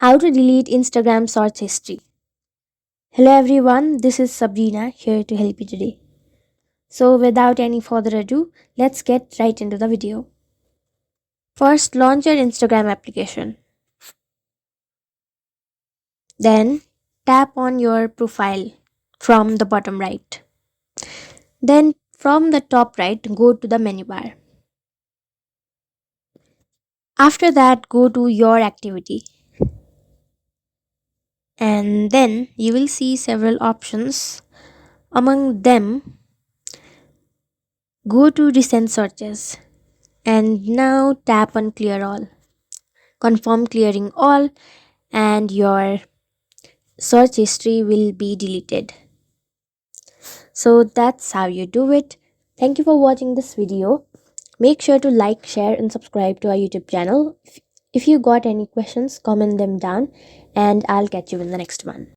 How to delete Instagram search history. Hello everyone, this is Sabrina here to help you today. So without any further ado, let's get right into the video. First, launch your Instagram application. Then tap on your profile from the bottom right. Then from the top right, go to the menu bar. After that, go to your activity. And then you will see several options. Among them, go to recent searches. And now tap on clear all. Confirm clearing all and your search history will be deleted. So that's how you do it. Thank you for watching this video. Make sure to like, share and subscribe to our YouTube channel. If you got any questions, comment them down and I'll catch you in the next one.